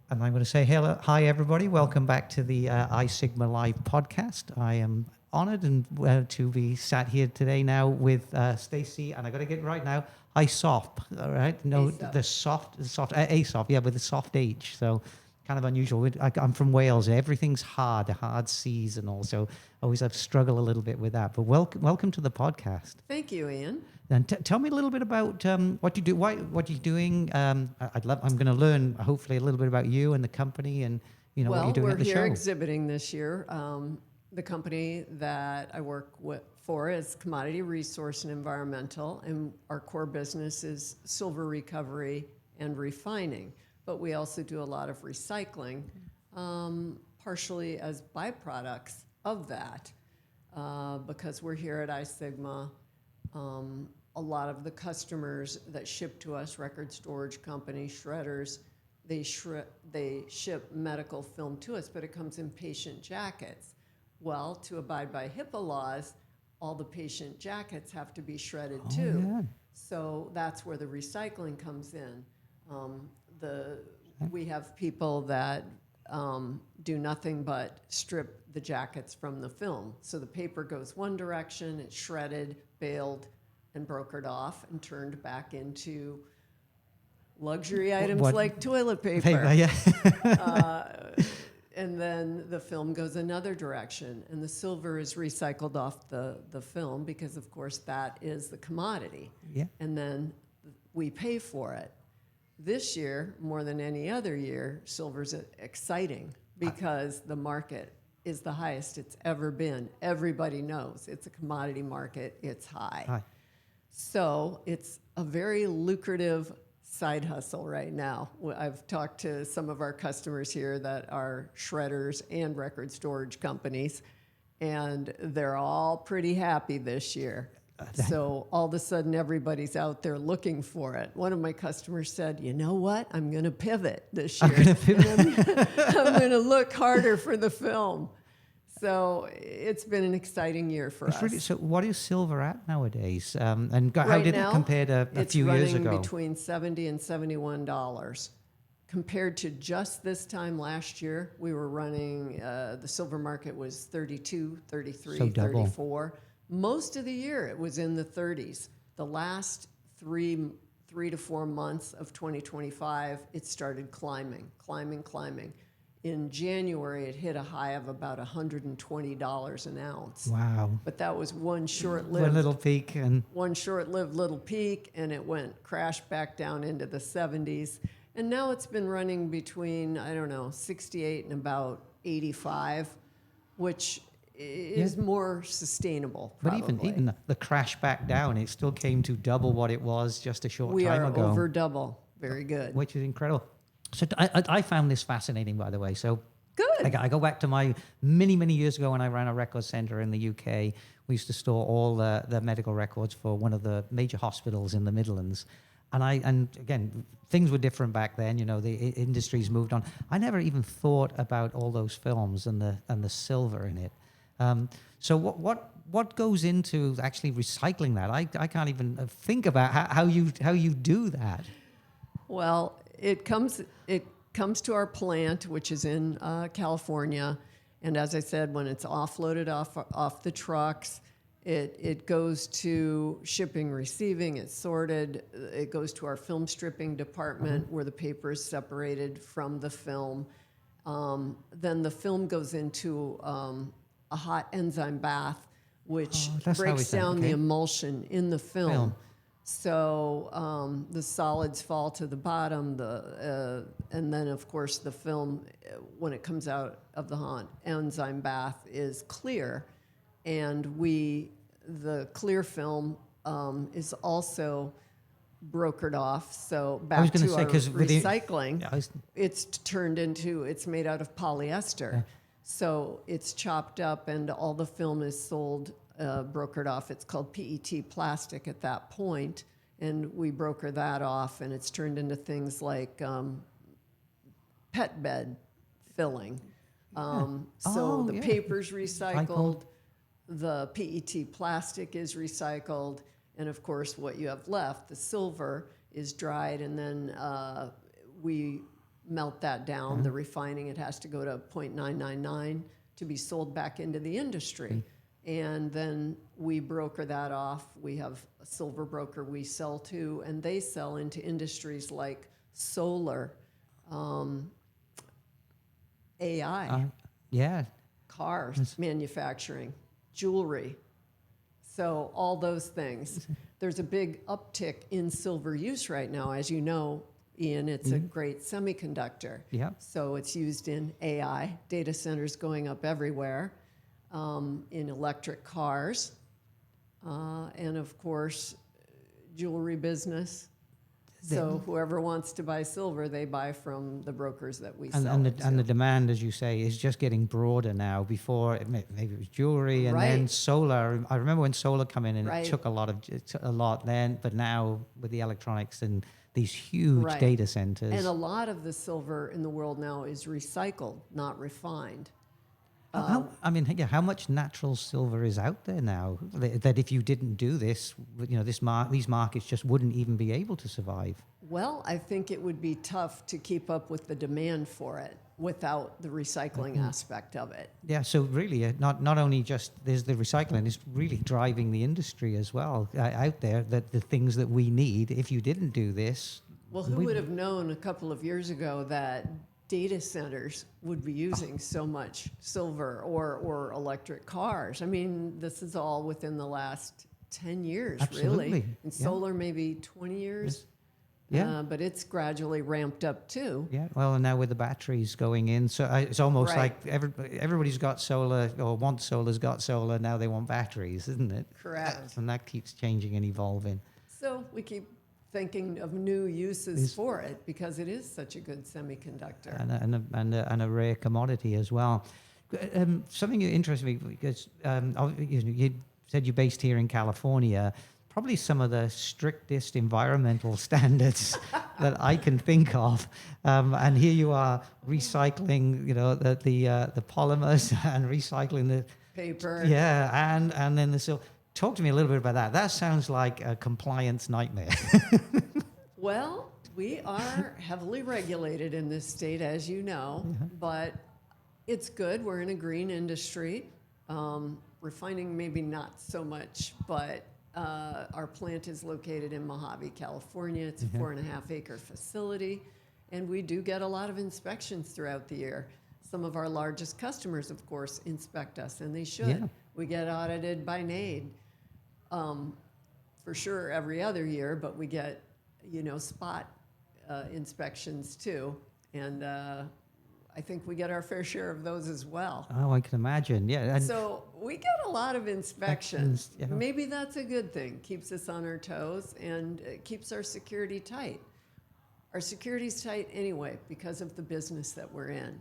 And I'm going to say hello, hi everybody. Welcome back to the I Sigma Live podcast. I am honored and to be sat here today now with Stacy, and I got to get it right now. Aesoph, all right? No, Aesoph. the soft Aesoph, yeah, with a soft H. So kind of unusual. I'm from Wales. Everything's hard C's, and also always I've struggled a little bit with that. But welcome to the podcast. Thank you, Ian. And tell me a little bit about what you do, what you're doing. I'm going to learn hopefully a little bit about you and the company, and what you're doing We're at the here show. exhibiting this year. The company that I work for is Commodity Resource and Environmental, and our core business is silver recovery and refining. But we also do a lot of recycling, partially as byproducts of that, because we're here at iSigma. A lot of the customers that ship to us, record storage companies, shredders, they ship medical film to us, but it comes in patient jackets. Well, to abide by HIPAA laws, all the patient jackets have to be shredded too. Yeah. So that's where the recycling comes in. We have people that do nothing but strip the jackets from the film. So the paper goes one direction, it's shredded, baled, and brokered off and turned back into luxury items like toilet paper. Yeah. And then the film goes another direction, and the silver is recycled off the film because, of course, that is the commodity. Yeah. And then we pay for it. This year, more than any other year, silver's exciting because the market is the highest it's ever been. Everybody knows it's a commodity market. It's high. So it's a very lucrative side hustle right now. I've talked to some of our customers here that are shredders and record storage companies, and they're all pretty happy this year. So all of a sudden, everybody's out there looking for it. One of my customers said, "You know what? I'm going to pivot this year. I'm going to look harder for the film." So it's been an exciting year for us. Really, so what is silver at nowadays? And how Right did now, it compare to a few years ago? It's running between $70 and $71. Compared to just this time last year, we were running, the silver market was 32, 33, So double. 34. Most of the year it was in the 30s. The last three to 4 months of 2025, it started climbing. In January, it hit a high of about $120 an ounce. Wow. But that was one short-lived little peak. One short-lived little peak, and it crashed back down into the 70s. And now it's been running between, 68 and about 85, which is more sustainable, probably. But even the crash back down, it still came to double what it was just a short time ago. We are over double. Very good. Which is incredible. So I found this fascinating, by the way. So good. I go back to my many years ago when I ran a record center in the UK. We used to store all the medical records for one of the major hospitals in the Midlands. And again, things were different back then. The industry's moved on. I never even thought about all those films and the silver in it. So what goes into actually recycling that? I can't even think about how you do that. Well, it comes to our plant, which is in California, and as I said, when it's offloaded off the trucks, it goes to shipping, receiving, it's sorted, it goes to our film stripping department where the paper is separated from the film. Then the film goes into a hot enzyme bath, which breaks down the emulsion in the film. So the solids fall to the bottom, and then, of course, the film, when it comes out of the hot enzyme bath, is clear. And the clear film is also brokered off. So back to our recycling, it's made out of polyester. Yeah. So it's chopped up and all the film is sold brokered off. It's called PET plastic at that point, and we broker that off, and it's turned into things like pet bed filling. The paper's recycled, the PET plastic is recycled, and of course what you have left, the silver, is dried, and then we melt that down, the refining, it has to go to 0.999 to be sold back into the industry. And then we broker that off. We have a silver broker we sell to, and they sell into industries like solar, AI, Yeah. cars, manufacturing, jewelry. So all those things. There's a big uptick in silver use right now. As you know, Ian, it's a great semiconductor. Yeah. So it's used in AI, data centers going up everywhere, in electric cars, and of course, jewelry business. So whoever wants to buy silver, they buy from the brokers that we sell it to. And the demand, as you say, is just getting broader now. Before, maybe it was jewelry, and then solar. I remember when solar came in, and it took a lot then. But now with the electronics and these huge data centers, and a lot of the silver in the world now is recycled, not refined. How much natural silver is out there now that if you didn't do this, these markets just wouldn't even be able to survive? Well, I think it would be tough to keep up with the demand for it without the recycling aspect of it. Yeah, so really, not only just there's the recycling, it's really driving the industry as well out there, that the things that we need, if you didn't do this... Well, who would have known a couple of years ago that data centers would be using so much silver or electric cars? I mean, this is all within the last 10 years, Absolutely. really. And solar, maybe 20 years. Yeah. But it's gradually ramped up too. Yeah, well, and now with the batteries going in, so it's almost like everybody's got solar, or solar's got solar, now they want batteries, isn't it? Correct. And that keeps changing and evolving. So we keep thinking of new uses for it because it is such a good semiconductor. And a rare commodity as well. Something that interests me, because you said you're based here in California, probably some of the strictest environmental standards that I can think of. And here you are recycling, the polymers and recycling the paper. Yeah, and then the silver. Talk to me a little bit about that. That sounds like a compliance nightmare. Well, we are heavily regulated in this state, as you know, but it's good. We're in a green industry. Refining, maybe not so much, but our plant is located in Mojave, California. It's a 4.5-acre facility, and we do get a lot of inspections throughout the year. Some of our largest customers, of course, inspect us, and they should. Yeah. We get audited by NAID. For sure every other year, but we get, spot inspections too. And I think we get our fair share of those as well. Oh, I can imagine. Yeah. And so we get a lot of inspections. Maybe that's a good thing. Keeps us on our toes and keeps our security tight. Our security's tight anyway because of the business that we're in.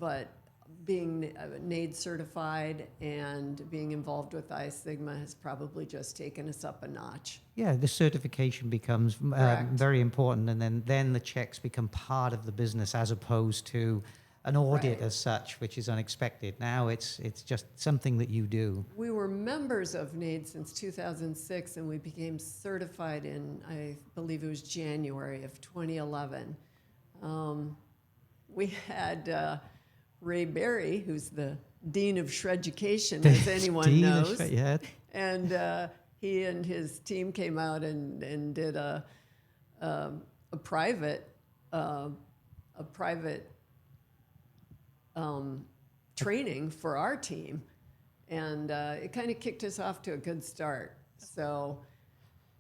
But being NAID certified and being involved with Sigma has probably just taken us up a notch. Yeah, the certification becomes very important, and then the checks become part of the business as opposed to an audit as such, which is unexpected. Now it's just something that you do. We were members of NAID since 2006, and we became certified in, I believe it was January of 2011. We had Ray Berry, who's the Dean of Shreducation, as anyone knows. And he and his team came out and did a private training for our team, and it kind of kicked us off to a good start. So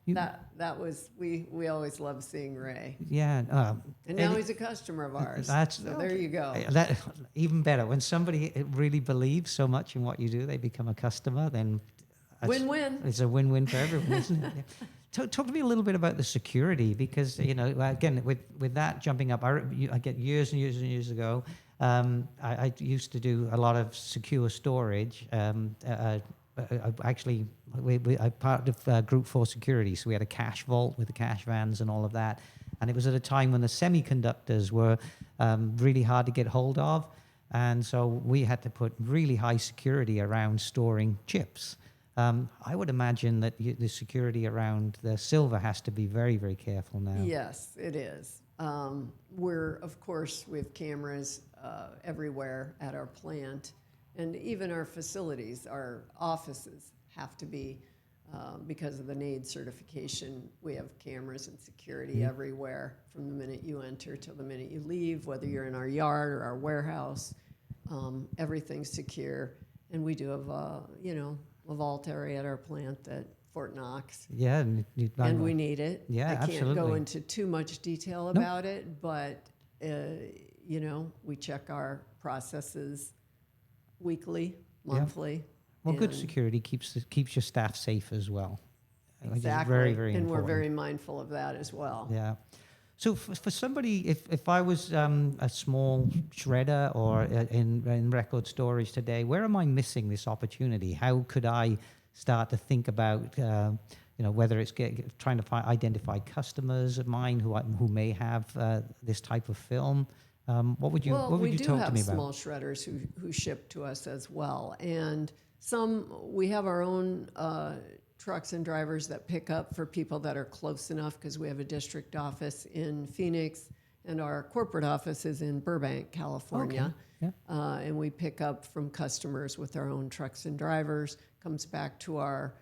that was we always love seeing Ray. Yeah, and now he's a customer of ours. So there you go. That even better. When somebody really believes so much in what you do, they become a customer. Then win-win. It's a win-win for everyone, isn't it? Yeah. Talk to me a little bit about the security, because again with that jumping up, I get years and years and years ago. I used to do a lot of secure storage. Actually, I part of Group 4 Security, so we had a cash vault with the cash vans and all of that. And it was at a time when the semiconductors were really hard to get hold of. And so we had to put really high security around storing chips. I would imagine that the security around the silver has to be very, very careful now. Yes, it is. Of course, we have cameras everywhere at our plant, and even our facilities, our offices have to be, because of the NAID certification, we have cameras and security everywhere from the minute you enter till the minute you leave, whether you're in our yard or our warehouse. Everything's secure, and we do have, a vault area at our plant at Fort Knox. Yeah, And we need it. Yeah, I can't absolutely. go into too much detail about it, but, we check our processes weekly, monthly. Well, good and- security keeps your staff safe as well. Which is Exactly. very, very and important. we're very mindful of that as well. Yeah. So for somebody, if I was a small shredder or in record storage today, where am I missing this opportunity? How could I start to think about, whether it's trying to identify customers of mine who may have this type of film? What would you talk to me about? We do have small shredders who ship to us as well, and we have our own trucks and drivers that pick up for people that are close enough, because we have a district office in Phoenix and our corporate office is in Burbank, California. Okay. Yeah. And we pick up from customers with our own trucks and drivers, comes back to our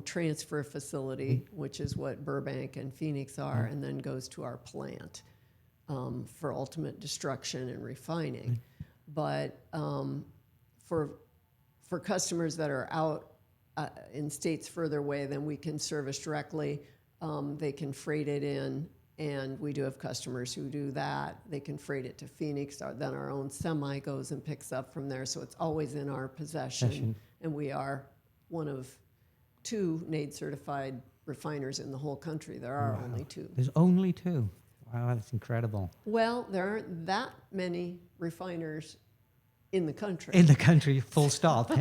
transfer facility, which is what Burbank and Phoenix are, and then goes to our plant for ultimate destruction and refining. But for customers that are out in states further away than we can service directly, they can freight it in, and we do have customers who do that. They can freight it to Phoenix, then our own semi goes and picks up from there, so it's always in our possession. And we are one of 2 NAID certified refiners in the whole country. There are only 2. There's only 2. Wow, that's incredible. Well, there aren't that many refiners in the country. In the country, full stop. So,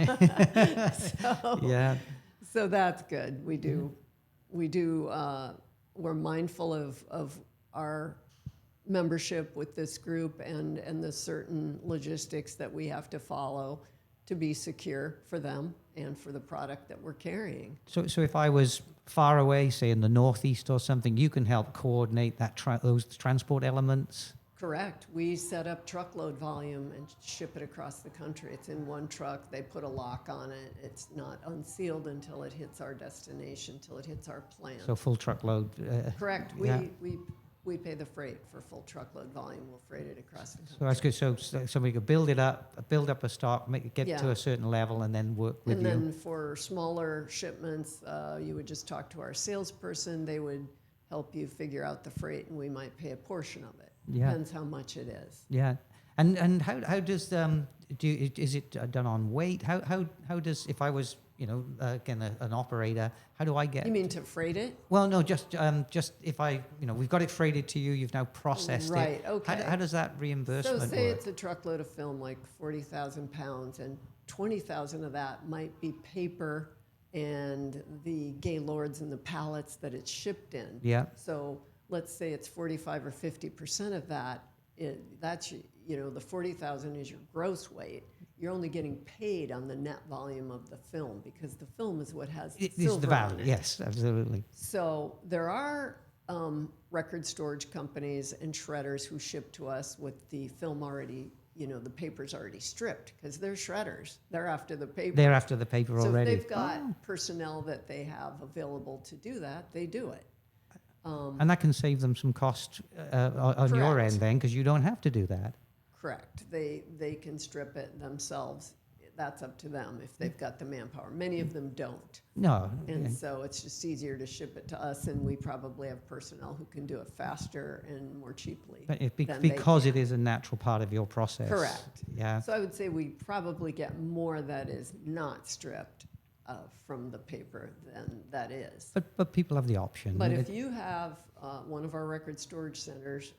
Yeah. so that's good. We're mindful of our membership with this group and the certain logistics that we have to follow to be secure for them and for the product that we're carrying. So if I was far away, say in the Northeast or something, you can help coordinate those transport elements? Correct. We set up truckload volume and ship it across the country. It's in one truck. They put a lock on it. It's not unsealed until it hits our destination, until it hits our plant. So full truckload. Correct. Yeah. We pay the freight for full truckload volume. We'll freight it across the country. So that's good. So somebody could build up a stock, get to a certain level, and then work with and you. And then for smaller shipments, you would just talk to our salesperson. They would help you figure out the freight, and we might pay a portion of it. Yeah. Depends how much it is. Yeah. And how does is it done on weight? How does, if I was again an operator, how do I get? You mean to freight it? Well, no, just if I we've got it freighted to you, you've now processed it. Right. Okay. How does that reimbursement So say work? it's a truckload of film, like 40,000 pounds, and 20,000 of that might be paper and the gaylords and the pallets that it's shipped in. Yeah. So let's say it's 45 or 50% of that. That's the 40,000 is your gross weight. You're only getting paid on the net volume of the film, because the film is what has the It is silver the value. on it. Yes, absolutely. So there are record storage companies and shredders who ship to us with the film already, the paper's already stripped, because they're shredders. They're after the paper. They're after the paper So already. if they've got personnel that they have available to do that, they do it. And that can save them some cost on your Correct. end then, because you don't have to do that. Correct. They can strip it themselves. That's up to them if they've got the manpower. Many of them don't. No. And so it's just easier to ship it to us, and we probably have personnel who can do it faster and more cheaply. But than they because can. it is a natural part of your process. Correct. Yeah. So I would say we probably get more that is not stripped from the paper than that is. But people have the option. But if you have one of our record storage centers,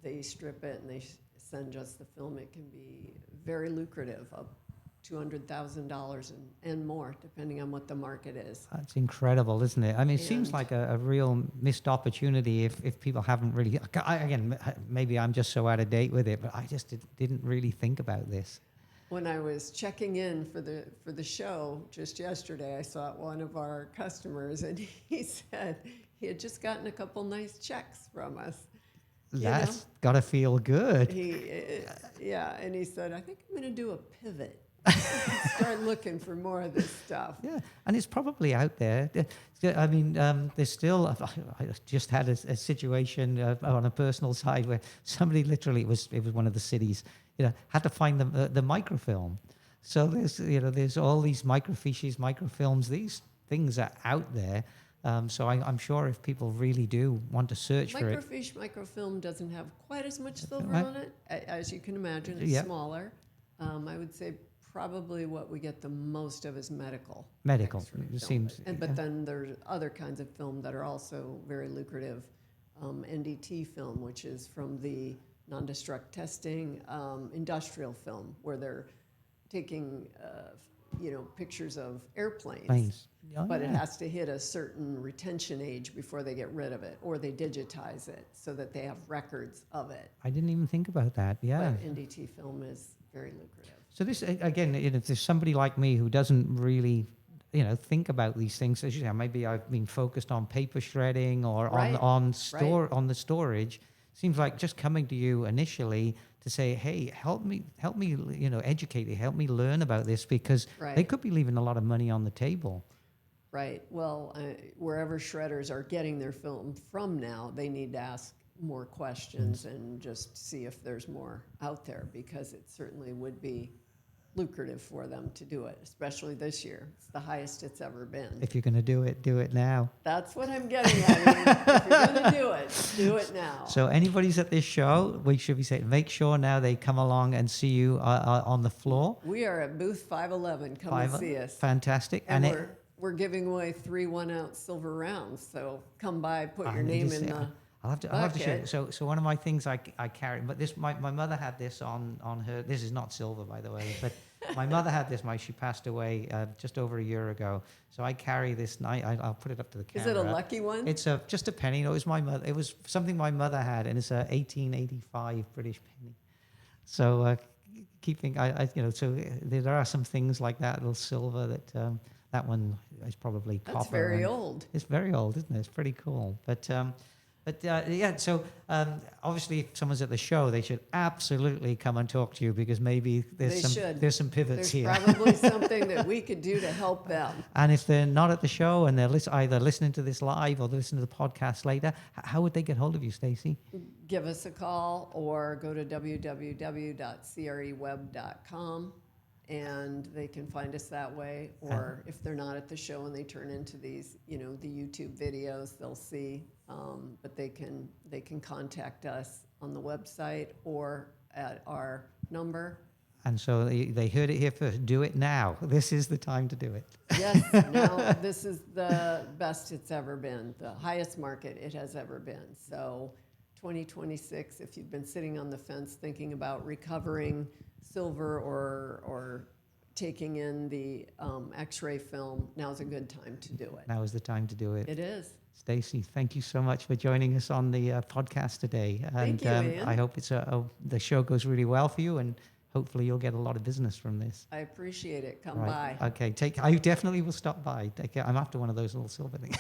they strip it and they send us the film, it can be very lucrative, up $200,000 and more, depending on what the market is. That's incredible, isn't it? I mean, it seems And- like a real missed opportunity if people haven't really. Again, maybe I'm just so out of date with it, but I just didn't really think about this. When I was checking in for the show just yesterday, I saw one of our customers, and he said he had just gotten a couple nice checks from us. That's got to feel good. And he said, I think I'm going to do a pivot. Start looking for more of this stuff. Yeah, and it's probably out there. I mean, there's still. I just had a situation on a personal side where somebody literally, it was one of the cities, had to find the microfilm. So there's all these microfiches, microfilms. These things are out there. So I'm sure if people really do want to search for it. Microfiche, microfilm doesn't have quite as much silver on it. As you can imagine, it's smaller. I would say probably what we get the most of is medical. It seems. But then there's other kinds of film that are also very lucrative. NDT film, which is from the non-destruct testing, industrial film, where they're taking pictures of airplanes. But it has to hit a certain retention age before they get rid of it, or they digitize it so that they have records of it. I didn't even think about that. Yeah. But NDT film is very lucrative. So this, again, if there's somebody like me who doesn't really, think about these things, as you say, maybe I've been focused on paper shredding or on the storage. Seems like just coming to you initially to say, hey, help me, educate me, help me learn about this, because they could be leaving a lot of money on the table. Right. Well, wherever shredders are getting their film from now, they need to ask more questions and just see if there's more out there, because it certainly would be lucrative for them to do it, especially this year. It's the highest it's ever been. If you're going to do it now. That's what I'm getting at. If you're going to do it now. So anybody's at this show, we should be saying, make sure now they come along and see you on the floor. We are at booth 511. Come and see us. Fantastic. And we're giving away 3 1-ounce silver rounds. So come by, put your name in the I'll have to show you. So one of my things I carry, but this my mother had this on her. This is not silver, by the way, but my mother had this. She passed away just over a year ago. So I carry this. I'll put it up to the camera. Is it a lucky one? It's just a penny. It was my mother. It was something my mother had, and it's a 1885 British penny. So keeping, so there are some things like that, little silver that. That one is probably copper. That's very old. It's very old, isn't it? It's pretty cool. But so obviously if someone's at the show, they should absolutely come and talk to you, because maybe there's some pivots here. There's probably something that we could do to help them. And if they're not at the show and they're either listening to this live or they're listening to the podcast later, how would they get hold of you, Stacy? Give us a call or go to www.creweb.com. And they can find us that way, or if they're not at the show and they turn into these, the YouTube videos, they'll see. But they can contact us on the website or at our number. And so they heard it here first. Do it now. This is the time to do it. Yes, now this is the best it's ever been, the highest market it has ever been. So 2026, if you've been sitting on the fence thinking about recovering silver or taking in the X-ray film, now's a good time to do it. Now is the time to do it. It is. Stacy, thank you so much for joining us on the podcast today. Thank you, Ian. I hope the show goes really well for you, and hopefully you'll get a lot of business from this. I appreciate it. Come by. Okay, I definitely will stop by. I'm after one of those little silver things.